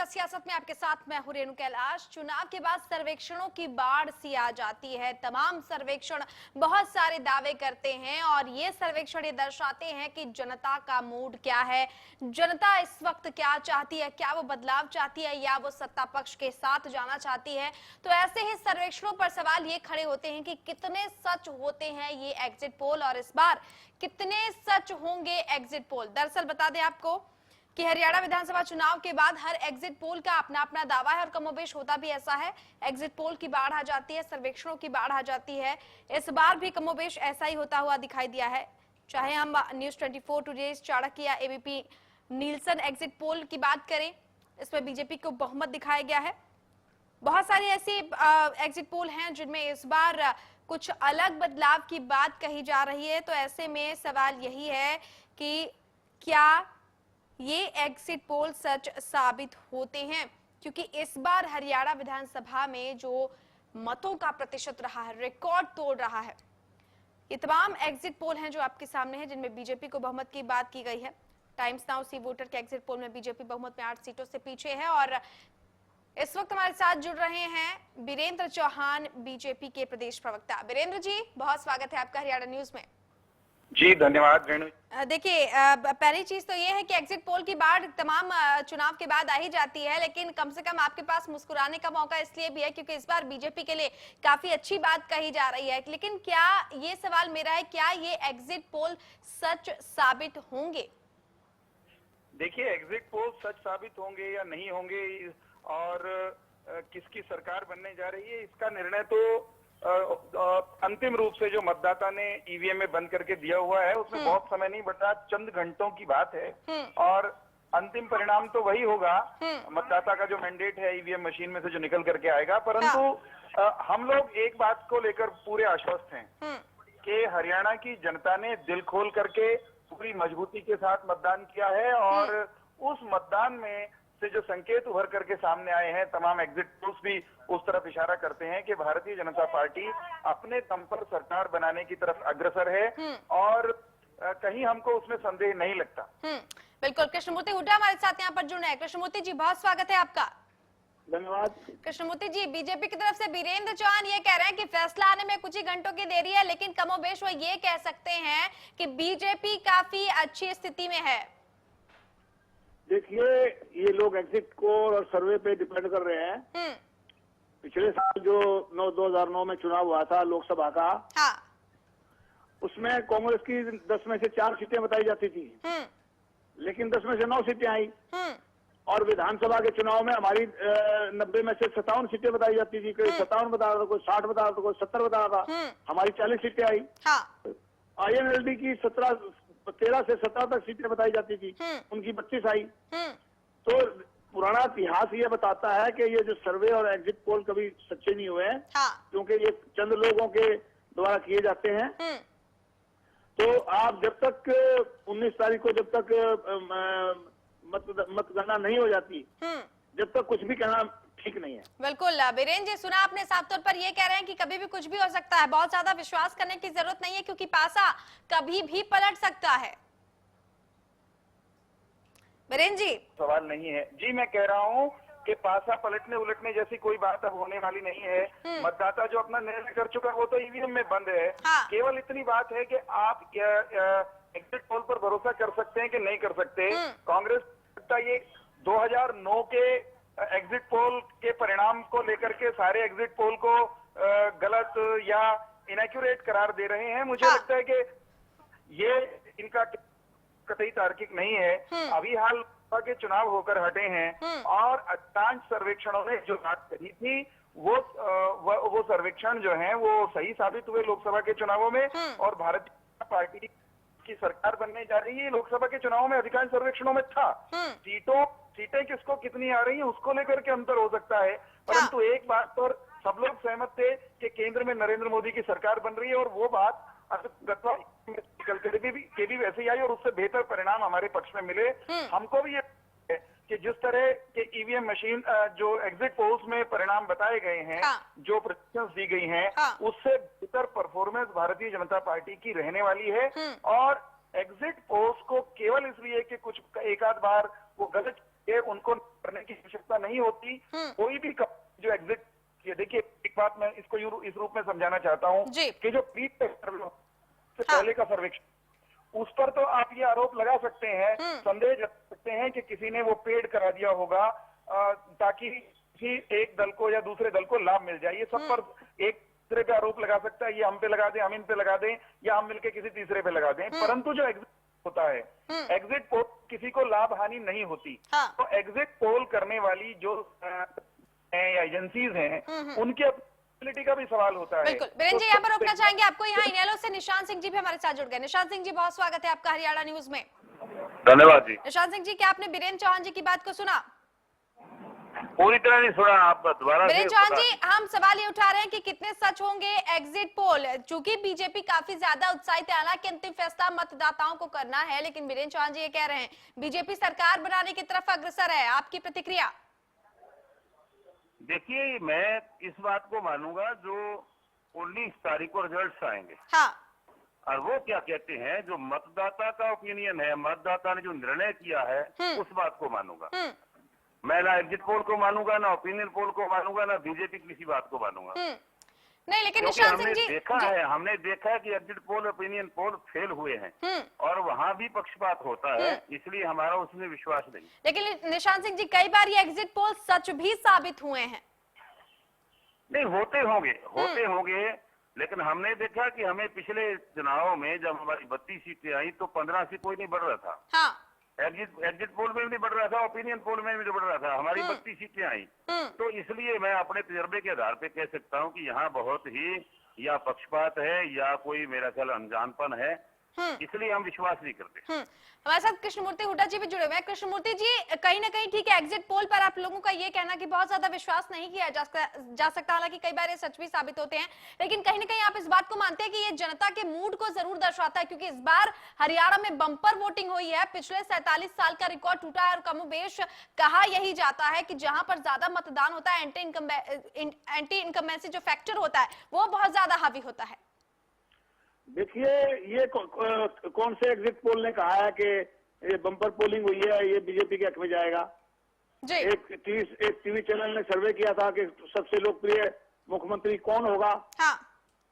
सियासत में आपके साथ मैं हूं रेणु कैलाश। चुनाव के बाद सर्वेक्षणों की बाढ़ सी आ जाती है। तमाम सर्वेक्षण बहुत सारे दावे करते हैं और ये सर्वेक्षण ये दर्शाते हैं कि जनता का मूड क्या है, जनता इस वक्त क्या चाहती है, क्या वो बदलाव चाहती है या वो सत्ता पक्ष के साथ जाना चाहती है। तो ऐसे ही सर्वेक्षणों पर सवाल ये खड़े होते हैं कि कितने सच होते हैं ये एग्जिट पोल और इस बार कितने सच होंगे एग्जिट पोल। दरअसल बता दें आपको कि हरियाणा विधानसभा चुनाव के बाद हर एग्जिट पोल का अपना अपना दावा है और कमोबेश होता भी ऐसा है। एग्जिट पोल की बाढ़ आ जाती है, सर्वेक्षणों की बाढ़ आ जाती है। इस बार भी कमोबेश ऐसा ही होता हुआ दिखाई दिया है। चाहे हम न्यूज 24 टुडे, चाणक्य या एबीपी नीलसन एग्जिट पोल की बात करें, इसमें बीजेपी को बहुमत दिखाया गया है। बहुत सारी ऐसी एग्जिट पोल हैं जिनमें इस बार कुछ अलग बदलाव की बात कही जा रही है। तो ऐसे में सवाल यही है कि क्या ये एग्जिट पोल सच साबित होते हैं, क्योंकि इस बार हरियाणा विधानसभा में जो मतों का प्रतिशत रहा है रिकॉर्ड तोड़ रहा है। ये तमाम एग्जिट पोल हैं जो आपके सामने हैं जिनमें बीजेपी को बहुमत की बात की गई है। टाइम्स नाउ सी वोटर के एग्जिट पोल में बीजेपी बहुमत में 8 सीटों से पीछे है और इस वक्त हमारे साथ जुड़ रहे हैं वीरेंद्र चौहान, बीजेपी के प्रदेश प्रवक्ता। वीरेंद्र जी, बहुत स्वागत है आपका हरियाणा न्यूज में। जी धन्यवाद रेणु। देखिए, पहली चीज तो ये है कि एग्जिट पोल की बाढ़ तमाम चुनाव के बाद आ ही जाती है, लेकिन कम से कम आपके पास मुस्कुराने का मौका इसलिए भी है क्योंकि इस बार बीजेपी के लिए काफी अच्छी बात कही जा रही है। लेकिन क्या ये सवाल मेरा है, क्या ये एग्जिट पोल सच साबित होंगे? देखिए, एग्जिट पोल सच साबित होंगे या नहीं होंगे और किसकी सरकार बनने जा रही है, इसका निर्णय तो अंतिम रूप से जो मतदाता ने ईवीएम में बंद करके दिया हुआ है उसमें बहुत समय नहीं बचा, चंद घंटों की बात है और अंतिम परिणाम तो वही होगा। मतदाता का जो मैंडेट है ईवीएम मशीन में से जो निकल करके आएगा। परंतु हम लोग एक बात को लेकर पूरे आश्वस्त हैं कि हरियाणा की जनता ने दिल खोल करके पूरी मजबूती के साथ मतदान किया है और उस मतदान में से जो संकेत उभर करके सामने आए हैं, तमाम एग्जिट पोल्स भी उस तरफ इशारा करते हैं कि भारतीय जनता पार्टी अपने दम पर सरकार बनाने की तरफ अग्रसर है और कहीं हमको उसमें संदेह नहीं लगता। बिल्कुल। कृष्णमूर्ति हुड्डा हमारे साथ यहाँ पर जुड़े हैं। कृष्णमूर्ति जी, बहुत स्वागत है आपका। धन्यवाद। कृष्णमूर्ति जी, बीजेपी की तरफ से वीरेंद्र चौहान ये कह रहे हैं कि फैसला आने में कुछ ही घंटों की देरी है, लेकिन कमोबेश वो ये कह सकते हैं कि बीजेपी काफी अच्छी स्थिति में है। देखिए, ये लोग एग्जिट पोल और सर्वे पे डिपेंड कर रहे हैं। पिछले साल जो 2009 में चुनाव हुआ था लोकसभा का, हाँ। उसमें कांग्रेस की 10 में से 4 सीटें बताई जाती थी, लेकिन 10 में से 9 सीटें आई और विधानसभा के चुनाव में हमारी 90 में से 57 सीटें बताई जाती थी। कोई 57 बता रहा था, कोई 60 बता रहा था, कोई 70 बता रहा था। हमारी 40 सीटें आई। INLD की 13 से 17 तक सीटें बताई जाती थी, उनकी 25 आई। तो पुराना इतिहास ये बताता है कि ये जो सर्वे और एग्जिट पोल कभी सच्चे नहीं हुए हैं, क्योंकि ये चंद लोगों के द्वारा किए जाते हैं। तो आप जब तक 19 तारीख को जब तक मतगणना नहीं हो जाती, जब तक कुछ भी कहना ठीक नहीं है। बिल्कुल वीरेंद्र जी, सुना आपने, साफ तौर पर ये कह रहे हैं कि कभी भी कुछ भी हो सकता है, बहुत ज्यादा विश्वास करने की जरूरत नहीं है क्योंकि पासा कभी भी पलट सकता है। वीरेंद्र जी, सवाल नहीं है। जी, मैं कह रहा हूँ कि पासा पलटने उलटने जैसी कोई बात अब होने वाली नहीं है। मतदाता जो अपना निर्णय कर चुका है वो तो ईवीएम में बंद है। केवल इतनी बात है कि आप एग्जिट पोल पर भरोसा कर सकते हैं कि नहीं कर सकते। कांग्रेस का ये 2009 के एग्जिट पोल के परिणाम को लेकर के सारे एग्जिट पोल को गलत या इनएक्यूरेट करार दे रहे हैं। मुझे लगता है कि ये इनका कतई तार्किक नहीं है। अभी हाल के चुनाव होकर हटे हैं और अधिकांश सर्वेक्षणों ने जो बात कही थी वो सर्वेक्षण जो हैं वो सही साबित हुए लोकसभा के चुनावों में और भारतीय जनता पार्टी की सरकार बनने जा रही है। लोकसभा के चुनाव में अधिकांश सर्वेक्षणों में था। सीटें किसको कितनी आ रही है उसको लेकर के अंतर हो सकता है, परंतु एक बात पर सब लोग सहमत थे कि केंद्र में नरेंद्र मोदी की सरकार बन रही है और वो बात के भी वैसे ही आई और उससे बेहतर परिणाम हमारे पक्ष में मिले। हमको भी ये है कि जिस तरह के ईवीएम मशीन जो एग्जिट पोल्स में परिणाम बताए गए हैं, जो प्रेडिक्शंस दी गई हैं, उससे बेहतर परफॉर्मेंस भारतीय जनता पार्टी की रहने वाली है। और एग्जिट पोल्स को केवल इसलिए कि कुछ एक आध बार वो गलत ये उनको करने की आवश्यकता नहीं होती। कोई भी जो एग्जिट, ये देखिए एक बात मैं इसको इस रूप में समझाना चाहता हूँ कि जो प्री सर्वे से पहले का सर्वेक्षण, उस पर तो आप ये आरोप लगा सकते हैं, संदेह जता सकते हैं कि किसी ने वो पेड करा दिया होगा ताकि किसी एक दल को या दूसरे दल को लाभ मिल जाए। ये सब पर एक दूसरे पे आरोप लगा सकता है, ये हम पे लगा दें, हम इन पे लगा दें, या हम मिलकर किसी तीसरे पे लगा दें। परंतु जो एग्जिट होता है, एग्जिट पोल किसी को लाभ हानि नहीं होती। तो एग्जिट पोल करने वाली जो या एजेंसीज हैं, उनकी अपॉर्चुनिटी का भी सवाल होता है। बिल्कुल बीरेन जी, यहाँ पर रोकना चाहेंगे आपको। यहाँ इनेलो से निशांत सिंह जी भी हमारे साथ जुड़ गए। निशांत सिंह जी, बहुत स्वागत है आपका हरियाणा न्यूज में। धन्यवाद जी। निशांत सिंह जी, क्या आपने बीरेन चौहान जी की बात को सुना? पूरी तरह नहीं सुना, आप दोबारा। बीरेन चौहान जी, हम सवाल ये उठा रहे हैं कि कितने सच होंगे एग्जिट पोल, चूंकि बीजेपी काफी ज्यादा उत्साहित है, हालांकि अंतिम फैसला मतदाताओं को करना है, लेकिन बीरेन चौहान जी ये कह रहे हैं बीजेपी सरकार बनाने की तरफ अग्रसर है। आपकी प्रतिक्रिया? देखिए, मैं इस बात को मानूंगा जो 19 तारीख को रिजल्ट्स आएंगे। हाँ। और वो क्या कहते हैं, जो मतदाता का ओपिनियन है, मतदाता ने जो निर्णय किया है, उस बात को मानूंगा। मैं ना एग्जिट पोल को मानूंगा, ना ओपिनियन पोल को मानूंगा, ना बीजेपी किसी बात को मानूंगा। नहीं, लेकिन निशांत सिंह जी, हमने देखा है कि exit poll, opinion poll fail हुए हैं और वहां भी पक्षपात होता है, इसलिए हमारा उसमें विश्वास नहीं। लेकिन निशांत सिंह जी, कई बार ये एग्जिट पोल सच भी साबित हुए हैं। नहीं, होते होंगे, लेकिन हमने देखा कि हमें पिछले चुनाव में जब हमारी 32 सीटें आई तो 15 से कोई नहीं बढ़ रहा था। हाँ। एग्जिट पोल में भी नहीं बढ़ रहा था, ओपिनियन पोल में भी नहीं बढ़ रहा था, हमारी 32 सीटें आई। तो इसलिए मैं अपने तजर्बे के आधार पे कह सकता हूँ कि यहाँ बहुत ही या पक्षपात है या कोई मेरा ख्याल अनजानपन है, इसलिए हम विश्वास नहीं करते। हमारे साथ कृष्णमूर्ति हुड्डा जी भी जुड़े हुए हैं। कृष्णमूर्ति जी, कहीं ना कहीं ठीक है, एग्जिट पोल पर आप लोगों का ये कहना कि बहुत ज्यादा विश्वास नहीं किया जा सकता, हालांकि कई बार ये सच भी साबित होते हैं, लेकिन कहीं ना कहीं आप इस बात को मानते हैं कि ये जनता के मूड को जरूर दर्शाता है, क्योंकि इस बार हरियाणा में बंपर वोटिंग हुई है, पिछले 47 साल का रिकॉर्ड टूटा है और कमोबेश कहा यही जाता है कि जहां पर ज्यादा मतदान होता है, एंटी इनकम्बेंसी जो फैक्टर होता है वो बहुत ज्यादा हावी होता है। देखिए, ये कौन से एग्जिट पोल ने कहा है कि ये बम्पर पोलिंग हुई है, ये बीजेपी के हक में जाएगा? जी। एक टीवी चैनल ने सर्वे किया था कि सबसे लोकप्रिय मुख्यमंत्री कौन होगा। हाँ।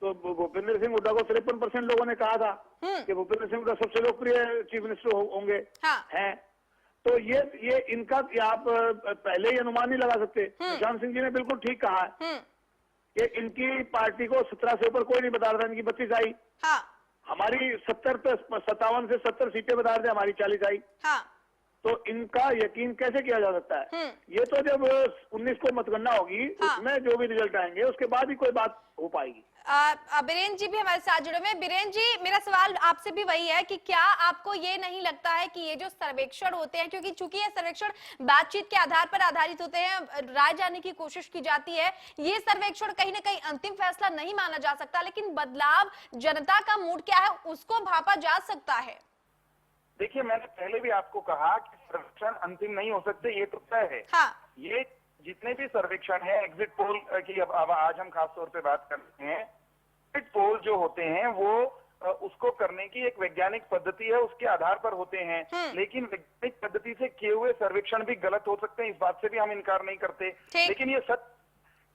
तो भूपेंद्र सिंह हुड्डा को 53% लोगों ने कहा था कि भूपेंद्र सिंह हुड्डा सबसे लोकप्रिय चीफ मिनिस्टर होंगे। हाँ। हैं। तो ये इनका आप पहले ही अनुमान नहीं लगा सकते। निशांत सिंह जी ने बिल्कुल ठीक कहा है कि इनकी पार्टी को 17 से ऊपर कोई नहीं बता रहा था, इनकी 32 आई। हाँ। हमारी 57 से 70 सीटें बता रहे थे, हमारी 40 आई। हाँ। तो इनका यकीन कैसे किया जा सकता है? ये तो जब 19 को मतगणना होगी, उसमें जो भी रिजल्ट आएंगे उसके बाद ही कोई बात हो पाएगी। बीरेन जी भी हमारे साथ जुड़े हुए हैं। बीरेन जी, मेरा सवाल आपसे भी वही है कि क्या आपको ये नहीं लगता है कि ये जो सर्वेक्षण होते हैं, क्योंकि चूंकि ये सर्वेक्षण बातचीत के आधार पर आधारित होते हैं, राय जानने की कोशिश की जाती है, ये सर्वेक्षण कहीं ना कहीं अंतिम फैसला नहीं माना जा सकता, लेकिन बदलाव जनता का मूड क्या है उसको भापा जा सकता है? देखिए, मैंने पहले भी आपको कहा कि सर्वेक्षण अंतिम नहीं हो सकते, ये तो तय है। हाँ। ये जितने भी सर्वेक्षण है, एग्जिट पोल की अब आज हम खास तौर पे बात करते हैं, एग्जिट पोल जो होते हैं वो उसको करने की एक वैज्ञानिक पद्धति है, उसके आधार पर होते हैं। लेकिन वैज्ञानिक पद्धति से किए हुए सर्वेक्षण भी गलत हो सकते हैं, इस बात से भी हम इनकार नहीं करते। लेकिन ये सच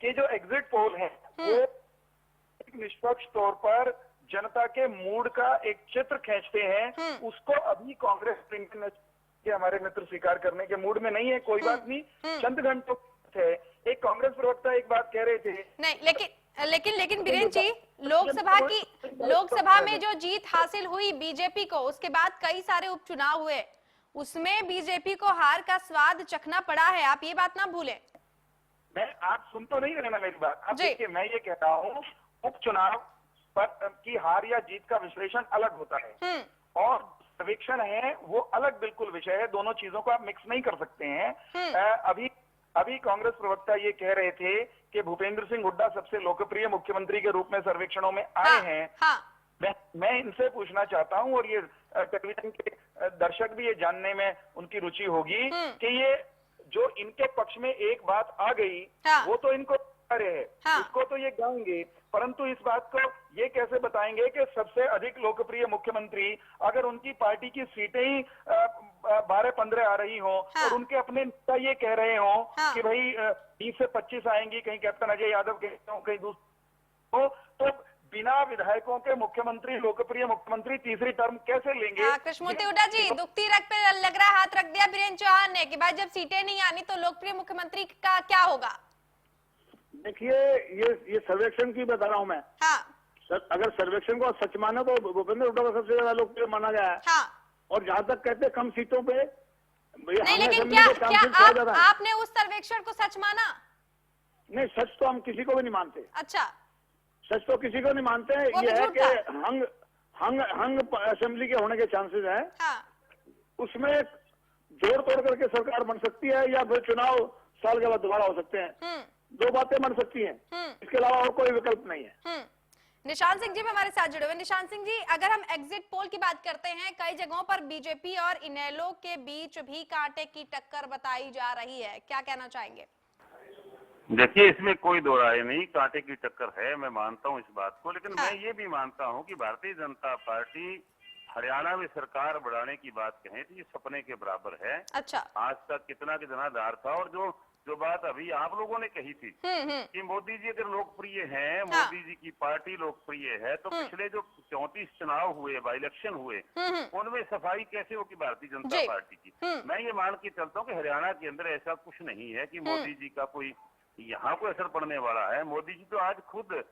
कि जो एग्जिट पोल है वो एक निष्पक्ष तौर पर जनता के मूड का एक चित्र खींचते हैं, उसको अभी कांग्रेस के हमारे मित्र स्वीकार करने के मूड में नहीं है। कोई बात नहीं, चंद घंटों है। एक कांग्रेस प्रवक्ता एक बात कह रहे थे, नहीं, लेकिन बीरेन जी, लोकसभा में जो जीत हासिल हुई बीजेपी को, उसके बाद कई सारे उपचुनाव हुए, उसमें बीजेपी को हार का स्वाद चखना पड़ा है, आप ये बात ना भूलें। आप सुन तो नहीं रहे ना मेरी बात? अब देखिए, मैं ये कह रहा हूँ, उपचुनाव पर की हार या जीत का विश्लेषण अलग होता है और सर्वेक्षण है वो अलग बिल्कुल विषय है। दोनों चीजों को आप मिक्स नहीं कर सकते हैं। अभी कांग्रेस प्रवक्ता ये कह रहे थे कि भूपेंद्र सिंह हुड्डा सबसे लोकप्रिय मुख्यमंत्री के रूप में सर्वेक्षणों में आए हैं। मैं इनसे पूछना चाहता हूं, और ये टेलीविजन के दर्शक भी ये जानने में उनकी रुचि होगी कि ये जो इनके पक्ष में एक बात आ गई वो तो इनको कार्य है, उसको तो ये गाएंगे, परंतु इस बात को ये कैसे बताएंगे कि सबसे अधिक लोकप्रिय मुख्यमंत्री, अगर उनकी पार्टी की सीटें ही 12-15 आ रही हों और उनके अपने नेता ये कह रहे हों कि भाई 20 से 25 आएंगी, कहीं कैप्टन अजय यादव कहते हो, कहीं दूसरे, तो बिना विधायकों के मुख्यमंत्री, लोकप्रिय मुख्यमंत्री तीसरी टर्म कैसे लेंगे? कृष्णमूर्ति हुड्डा जी, दुखती रग पे लग रहा हाथ रख दिया बीरेन्द्र चौहान ने कि भाई जब सीटें नहीं आनी तो लोकप्रिय मुख्यमंत्री का क्या होगा? देखिए, ये सर्वेक्षण की बता रहा हूँ मैं। अगर सर्वेक्षण को सच माने तो भूपेंद्र हुड्डा को सबसे ज्यादा लोकप्रिय माना गया है। और जहाँ तक कहते हैं कम सीटों पे, नहीं, लेकिन क्या आपने उस सर्वेक्षण को सच माना? नहीं, सच तो हम किसी को भी नहीं मानते। अच्छा, सच तो किसी को नहीं मानते हैं। ये है कि हंग असेंबली के होने के चांसेस हैं। उसमें जोड़ तोड़ करके सरकार बन सकती है या फिर चुनाव साल के बाद दोबारा हो सकते हैं। दो बातें बन सकती हैं, इसके अलावा और कोई विकल्प नहीं है। निशान सिंह जी भी हमारे साथ जुड़े हुए। निशान सिंह जी, अगर हम एग्जिट पोल की बात करते हैं, कई जगहों पर बीजेपी और इनेलो के बीच भी कांटे की टक्कर बताई जा रही है, क्या कहना चाहेंगे? देखिए, इसमें कोई दो राय नहीं, कांटे की टक्कर है, मैं मानता हूं इस बात को। लेकिन मैं ये भी मानता हूं कि भारतीय जनता पार्टी हरियाणा में सरकार बढ़ाने की बात कहें तो ये सपने के बराबर है। अच्छा, आज तक कितना दार था। और जो बात अभी आप लोगों ने कही थी कि मोदी जी अगर लोकप्रिय हैं, मोदी जी की पार्टी लोकप्रिय है, तो पिछले जो 34 चुनाव हुए, बाई इलेक्शन हुए, उनमें सफाई कैसे होगी भारतीय जनता पार्टी की? मैं ये मान के चलता हूँ कि हरियाणा के अंदर ऐसा कुछ नहीं है कि मोदी जी का कोई यहाँ कोई असर पड़ने वाला है। मोदी जी तो आज खुद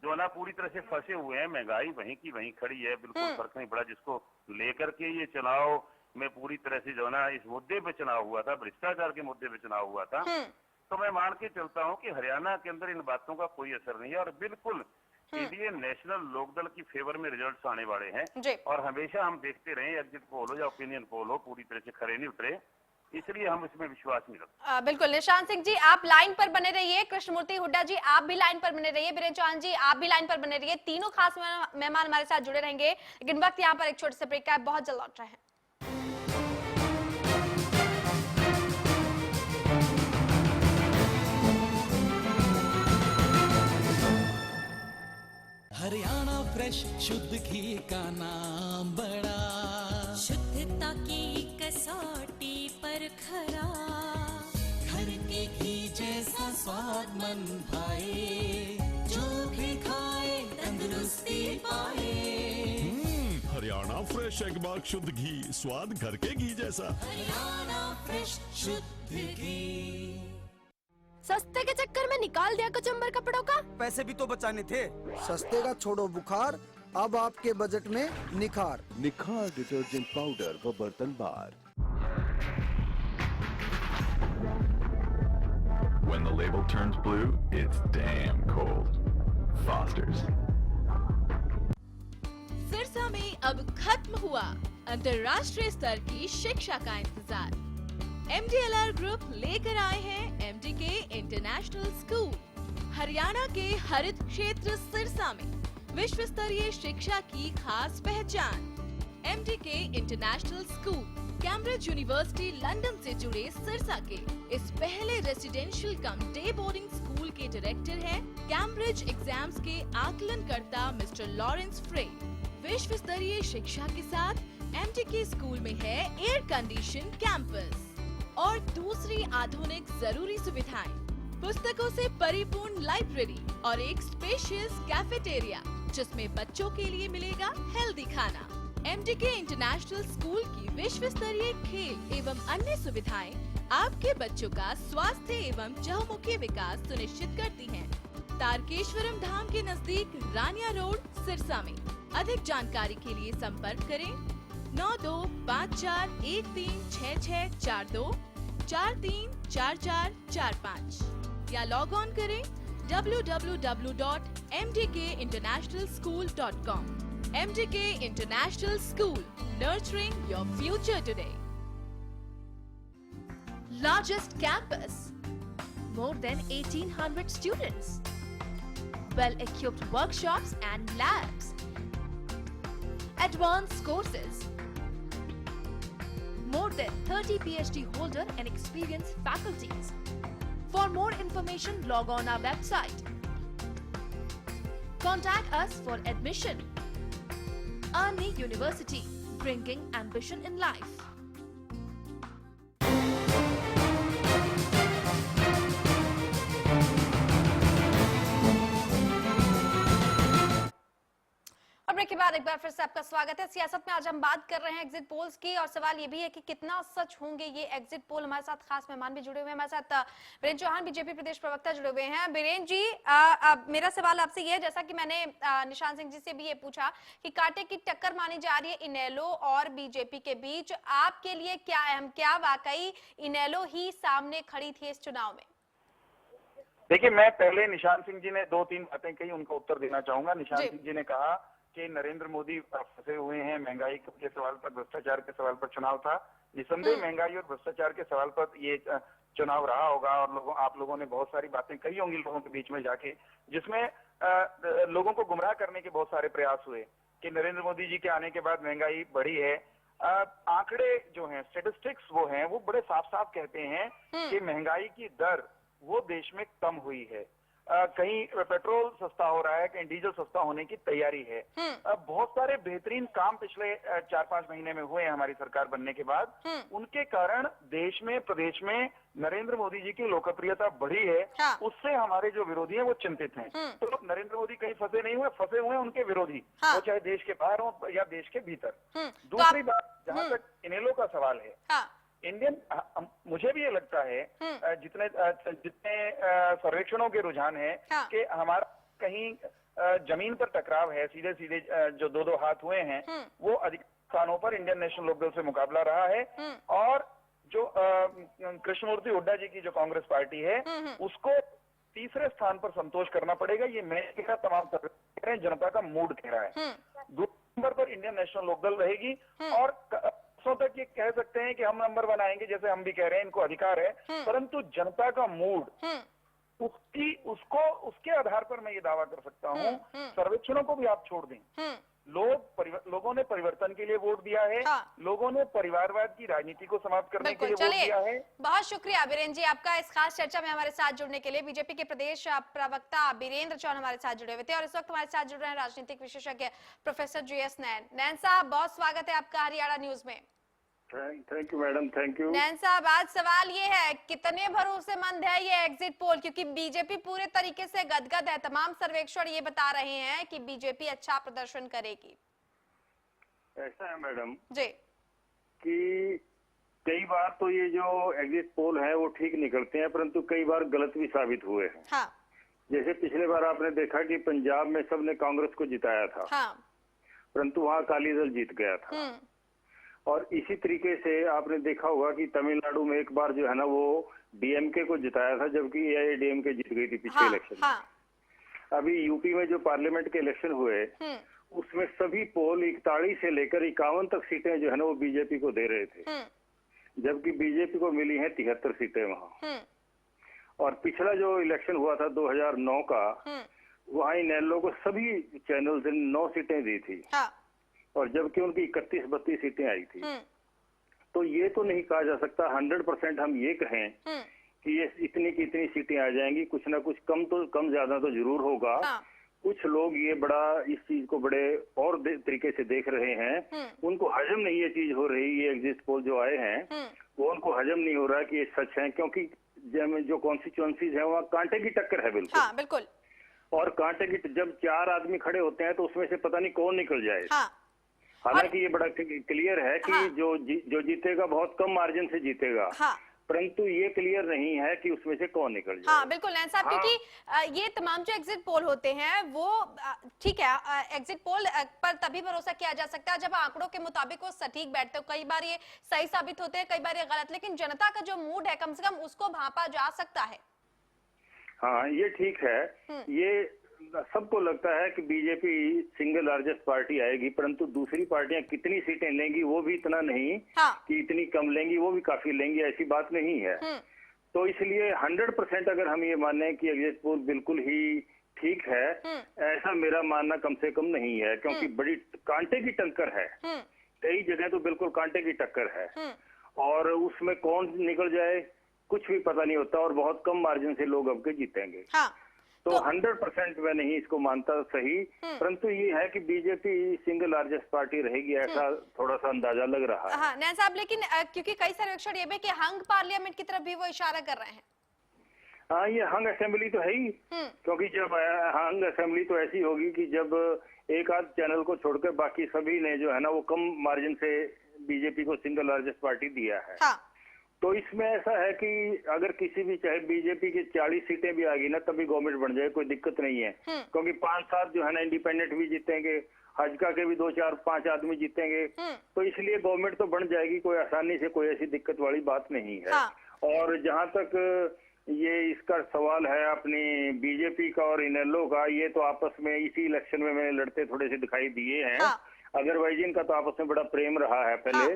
जो ना पूरी तरह से फंसे हुए हैं, महंगाई वहीं की वहीं खड़ी है, बिल्कुल फर्क नहीं पड़ा, जिसको लेकर के ये चुनाव में पूरी तरह से जो ना इस मुद्दे पे चुनाव हुआ था, भ्रष्टाचार के मुद्दे पे चुनाव हुआ था। तो मैं मान के चलता हूँ कि हरियाणा के अंदर इन बातों का कोई असर नहीं है और बिल्कुल ये नेशनल लोकदल की फेवर में रिजल्ट्स आने वाले हैं। और हमेशा हम देखते रहे, एग्जिट पोल हो या ओपिनियन पोल हो, पूरी तरह से खरे नहीं उतरे, इसलिए हम इसमें विश्वास नहीं रखते। बिल्कुल। निशान सिंह जी, आप लाइन पर बने रहिए। कृष्णमूर्ति हुड्डा जी, आप भी लाइन पर बने रहिए। बीरेन्द्र चौहान जी, आप भी लाइन पर बने रहिए। तीनों खास मेहमान हमारे साथ जुड़े रहेंगे, लेकिन वक्त यहाँ पर एक छोटे से ब्रेक का है, बहुत जल्द लौट रहे हैं। हरियाणा फ्रेश शुद्ध घी का नाम बड़ा, शुद्धता की कसौटी पर खरा, घर के घी जैसा स्वाद मन भाए, जो भी खाए तंदुरुस्ती पाए। हरियाणा फ्रेश एगमार्क शुद्ध घी, स्वाद घर के घी जैसा। हरियाणा फ्रेश शुद्ध घी। सस्ते के चक्कर में निकाल दिया कचंबर कपड़ों का। पैसे भी तो बचाने थे। सस्ते का छोड़ो बुखार, अब आपके बजट में निखार। निखार डिटर्जेंट पाउडर व बर्तन बार। When the label turns blue, it's damn cold. Foster's. Sirsa में अब खत्म हुआ अंतर्राष्ट्रीय स्तर की शिक्षा का इंतजार। MDLR ग्रुप लेकर आए हैं MDK इंटरनेशनल स्कूल। हरियाणा के हरित क्षेत्र सिरसा में विश्व स्तरीय शिक्षा की खास पहचान। MDK international school Cambridge university London से जुड़े सिरसा के इस पहले रेसिडेंशियल कम डे बोर्डिंग स्कूल के डायरेक्टर हैं कैम्ब्रिज एग्जाम्स के आकलनकर्ता मिस्टर लॉरेंस फ्रे। विश्व स्तरीय शिक्षा के साथ MDK स्कूल में है एयर कंडीशन कैंपस और दूसरी आधुनिक जरूरी सुविधाएं, पुस्तकों से परिपूर्ण लाइब्रेरी और एक स्पेशियस कैफेटेरिया जिसमें बच्चों के लिए मिलेगा हेल्दी खाना। MDK इंटरनेशनल स्कूल की विश्व स्तरीय खेल एवं अन्य सुविधाएं आपके बच्चों का स्वास्थ्य एवं चहुमुखी विकास सुनिश्चित करती हैं। तारकेश्वरम धाम के नजदीक रानिया रोड सिरसा में। अधिक जानकारी के लिए संपर्क करें 9254136642 434445 या लॉग ऑन करें www.mdkinternationalschool.com। MDK International School, nurturing your future today. Largest campus, more than 1800 students, well-equipped workshops and labs, advanced courses, more than 30 PhD holder and experienced faculties, For more information, log on our website. Contact us for admission. Army University, bringing ambition in life. और break के बाद एक बार फिर से आपका स्वागत है। सियासत में आज हम बात कर रहे हैं एग्जिट पोल्स की, और सवाल ये भी है कि कितना सच होंगे ये एग्जिट पोल। हमारे साथ खास मेहमान भी जुड़े हुए हैं। हमारे साथ बीरेंद्र चौहान, बीजेपी प्रदेश प्रवक्ता, जुड़े हुए हैं। बीरेंद्र जी, मेरा सवाल आपसे ये है, जैसा कि मैंने निशान सिंह जी से भी ये पूछा कि कांटे की टक्कर मानी जा रही है इनेलो और बीजेपी के बीच, आपके लिए क्या अहम, क्या वाकई इनेलो ही सामने खड़ी थी इस चुनाव में? देखिए, मैं पहले निशान सिंह जी ने 2-3 बातें कही, उनका उत्तर देना चाहूंगा। निशान सिंह जी ने कहा कि नरेंद्र मोदी फंसे हुए हैं महंगाई के सवाल पर, भ्रष्टाचार के सवाल पर चुनाव था। निसंदेह महंगाई और भ्रष्टाचार के सवाल पर ये चुनाव रहा होगा, और आप लोगों ने बहुत सारी बातें कही होंगी लोगों के बीच में जाके, जिसमें लोगों को गुमराह करने के बहुत सारे प्रयास हुए कि नरेंद्र मोदी जी के आने के बाद महंगाई बढ़ी है। आंकड़े जो हैं, स्टेटिस्टिक्स वो हैं, वो बड़े साफ साफ कहते हैं कि महंगाई की दर वो देश में कम हुई है। कहीं पेट्रोल सस्ता हो रहा है, कहीं डीजल सस्ता होने की तैयारी है। बहुत सारे बेहतरीन काम पिछले 4-5 महीने में हुए हैं हमारी सरकार बनने के बाद। उनके कारण देश में, प्रदेश में नरेंद्र मोदी जी की लोकप्रियता बढ़ी है। उससे हमारे जो विरोधी हैं वो चिंतित हैं। तो नरेंद्र मोदी कहीं फंसे नहीं हुए, फंसे हुए उनके विरोधी, वो चाहे देश के बाहर हो या देश के भीतर। दूसरी बात, जहां तक इनेलो का सवाल है, मुझे भी ये लगता है, जितने सर्वेक्षणों के रुझान है कि हमारा कहीं जमीन पर टकराव है, सीधे सीधे जो 2-2 हाथ हुए हैं, वो अधिक स्थानों पर इंडियन नेशनल लोकदल से मुकाबला रहा है। और जो कृष्णमूर्ति हुड्डा जी की जो कांग्रेस पार्टी है, उसको तीसरे स्थान पर संतोष करना पड़ेगा। ये मैं कह रहा, तमाम सर्वेक्षण हैं, जनता का मूड कह रहा है। दूसरे नंबर पर इंडियन नेशनल लोकदल रहेगी, और तक ये कह सकते हैं कि हम नंबर 1 आएंगे, जैसे हम भी कह रहे हैं, इनको अधिकार है। परंतु जनता का मूड, उसके आधार पर मैं ये दावा कर सकता हूँ, सर्वेक्षणों को भी आप छोड़ दें, लोगों ने परिवर्तन के लिए वोट दिया है। लोगों ने परिवारवाद की राजनीति को समाप्त करने के लिए वोट दिया है। बहुत शुक्रिया बीरेंद्र जी आपका इस खास चर्चा में हमारे साथ जुड़ने के लिए। बीजेपी के प्रदेश प्रवक्ता बीरेंद्र चौहान हमारे साथ जुड़े हुए थे, और इस वक्त हमारे साथ जुड़ रहे हैं राजनीतिक विशेषज्ञ प्रोफेसर GS नैन। नैन साहब, बहुत स्वागत है आपका हरियाणा न्यूज में। Thank you madam, thank you. Nain साहब, आज सवाल ये है, कितने भरोसेमंद है ये एग्जिट पोल? क्योंकि बीजेपी पूरे तरीके से गदगद है, तमाम सर्वेक्षण ये बता रहे हैं कि बीजेपी अच्छा प्रदर्शन करेगी। ऐसा है मैडम जी कि कई बार तो ये जो एग्जिट पोल है वो ठीक निकलते हैं, परंतु कई बार गलत भी साबित हुए हैं। जैसे पिछले बार आपने देखा कि पंजाब में सबने कांग्रेस को जिताया था, परंतु वहाँ अकाली दल जीत गया था। और इसी तरीके से आपने देखा होगा कि तमिलनाडु में एक बार जो है ना, वो DMK को जिताया था, जबकि AIADMK जीत गई थी पिछले इलेक्शन में। अभी यूपी में जो पार्लियामेंट के इलेक्शन हुए, उसमें सभी पोल 41 से लेकर 51 तक सीटें जो है ना वो बीजेपी को दे रहे थे, जबकि बीजेपी को मिली हैं 73 सीटें वहाँ। और पिछला जो इलेक्शन हुआ था 2009 का, वहाँ इनेलो को सभी चैनल ने 9 सीटें दी थी, और जबकि उनकी 31-32 सीटें आई थी। तो ये तो नहीं कहा जा सकता 100% हम ये कहें कि ये इतनी की इतनी सीटें आ जाएंगी। कुछ ना कुछ कम ज्यादा तो जरूर होगा। कुछ लोग ये बड़ा इस चीज को बड़े और तरीके से देख रहे हैं, उनको हजम नहीं ये चीज हो रही। ये एग्जिट पोल जो आए हैं वो उनको हजम नहीं हो रहा कि ये सच है, क्योंकि जो कॉन्स्टिट्यूएंसीज है वहाँ कांटे की टक्कर है बिल्कुल। और कांटे की जब 4 आदमी खड़े होते हैं तो उसमें से पता नहीं कौन निकल जाए। हालांकि ये बड़ा क्लियर है कि जो जीतेगा बहुत कम मार्जिन से जीतेगा, परंतु ये क्लियर नहीं है कि उसमें से कौन निकल जाए। बिल्कुल नैन साहब, क्योंकि ये तमाम जो एग्जिट पोल होते हैं वो ठीक है, एग्जिट पोल पर तभी भरोसा किया जा सकता है जब आंकड़ों के मुताबिक वो सटीक बैठते हो। कई बार ये सही साबित होते हैं, कई बार ये गलत, लेकिन जनता का जो मूड है कम से कम उसको भांपा जा सकता है। हाँ, ये ठीक है। ये सबको लगता है कि बीजेपी सिंगल लार्जेस्ट पार्टी आएगी, परंतु दूसरी पार्टियां कितनी सीटें लेंगी वो भी इतना नहीं कि इतनी कम लेंगी, वो भी काफी लेंगी, ऐसी बात नहीं है। तो इसलिए 100% अगर हम ये माने कि एग्जिट पोल बिल्कुल ही ठीक है, ऐसा मेरा मानना कम से कम नहीं है, क्योंकि बड़ी कांटे की टक्कर है। कई जगह तो बिल्कुल कांटे की टक्कर है, और उसमें कौन निकल जाए कुछ भी पता नहीं होता और बहुत कम मार्जिन से लोग अब के जीतेंगे। हाँ। तो 100% मैं नहीं इसको मानता सही, परंतु ये है कि बीजेपी सिंगल लार्जेस्ट पार्टी रहेगी, ऐसा थोड़ा सा अंदाजा लग रहा है। हाँ नैन साहब, लेकिन क्योंकि कई सर्वेक्षण ये भी कि हंग पार्लियामेंट की तरफ भी वो इशारा कर रहे हैं। हाँ, ये हंग असेंबली तो है ही, क्योंकि जब हंग असेंबली तो ऐसी होगी कि जब एक आध चैनल को छोड़कर बाकी सभी ने जो है ना वो कम मार्जिन से बीजेपी को सिंगल लार्जेस्ट पार्टी दिया है। हाँ। तो इसमें ऐसा है कि अगर किसी भी चाहे बीजेपी की 40 सीटें भी आ गई ना तभी गवर्नमेंट बन जाए, कोई दिक्कत नहीं है, क्योंकि 5-7 जो है ना इंडिपेंडेंट भी जीतेंगे, हजका के भी 2-4-5 आदमी जीतेंगे, तो इसलिए गवर्नमेंट तो बन जाएगी, कोई आसानी से कोई ऐसी दिक्कत वाली बात नहीं है। और जहां तक ये इसका सवाल है अपनी बीजेपी का और इनेलो का, ये तो आपस में इसी इलेक्शन में मैंने लड़ते थोड़े से दिखाई दिए हैं। अदरवाइज इनका तो आपस में बड़ा प्रेम रहा है पहले।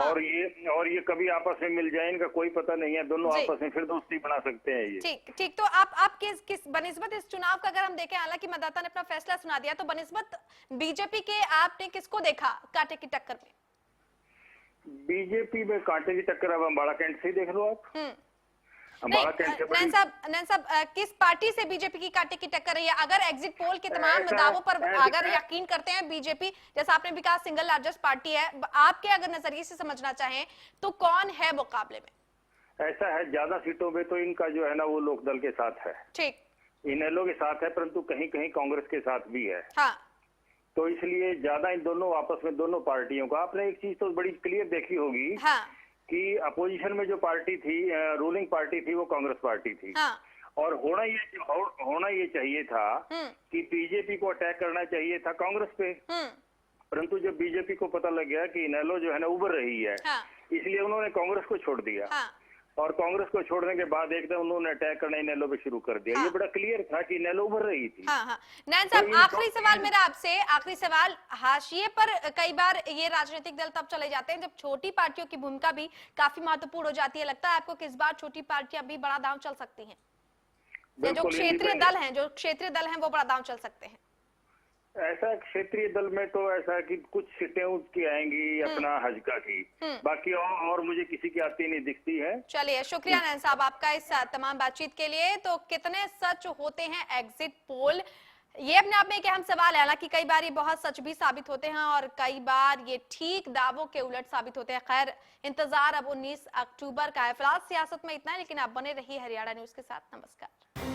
और ये कभी आपस में मिल जाए इनका कोई पता नहीं है, दोनों आपस में फिर दोस्ती बना सकते हैं ये। ठीक। तो आप किस बनिस्बत इस चुनाव का अगर हम देखें, हालांकि मतदाता ने अपना फैसला सुना दिया, तो बनिस्बत बीजेपी के आपने किसको देखा कांटे की टक्कर में? बीजेपी में कांटे की टक्कर अब अम्बाड़ा कैंट से ही देख लो आप। नैन साहब, किस पार्टी से बीजेपी की कांटे की टक्कर रही है? अगर एग्जिट पोल के तमाम दावों पर अगर यकीन करते हैं बीजेपी, जैसा आपने भी कहा सिंगल लार्जेस्ट पार्टी है, आपके अगर नजरिए से समझना चाहें तो कौन है मुकाबले में? ऐसा है, ज्यादा सीटों में तो इनका जो है ना वो लोकदल के साथ है, ठीक, इनेलो के साथ है, परंतु कहीं कहीं कांग्रेस के साथ भी है। हाँ। तो इसलिए ज्यादा इन दोनों आपस में दोनों पार्टियों का, आपने एक चीज तो बड़ी क्लियर देखी होगी। हाँ। कि अपोजिशन में जो पार्टी थी, रूलिंग पार्टी थी, वो कांग्रेस पार्टी थी। हाँ। और होना ये चाहिए था कि बीजेपी को अटैक करना चाहिए था कांग्रेस पे, परंतु जब बीजेपी को पता लग गया कि इनेलो जो है ना उभर रही है, इसलिए उन्होंने कांग्रेस को छोड़ दिया। और कांग्रेस को छोड़ने के बाद एकदम उन्होंने अटैक करना इनेलो पे शुरू कर दिया। ये बड़ा क्लियर था कि इनेलो उभर रही थी। नैन साहब, आखिरी सवाल मेरा आपसे, आखिरी सवाल, हाशिए पर कई बार ये राजनीतिक दल तब चले जाते हैं जब छोटी पार्टियों की भूमिका भी काफी महत्वपूर्ण हो जाती है। लगता है आपको कि इस बार छोटी पार्टियां भी बड़ा दांव चल सकती हैं? जो क्षेत्रीय दल हैं वो बड़ा दांव चल सकते हैं? ऐसा क्षेत्रीय दल में तो ऐसा है कि कुछ सीटें उसकी आएंगी अपना हजका की, बाकी और मुझे किसी की आती नहीं दिखती है। चलिए, शुक्रिया नैन साहब आपका इस तमाम बातचीत के लिए। तो कितने सच होते हैं एग्जिट पोल, ये अपने आप में एक अहम सवाल है। हालांकि कई बार ये बहुत सच भी साबित होते हैं और कई बार ये ठीक दावों के उलट साबित होते हैं। खैर, इंतजार अब 19 अक्टूबर का है। फिलहाल सियासत में इतना है, लेकिन आप बने रहिए हरियाणा न्यूज के साथ। नमस्कार।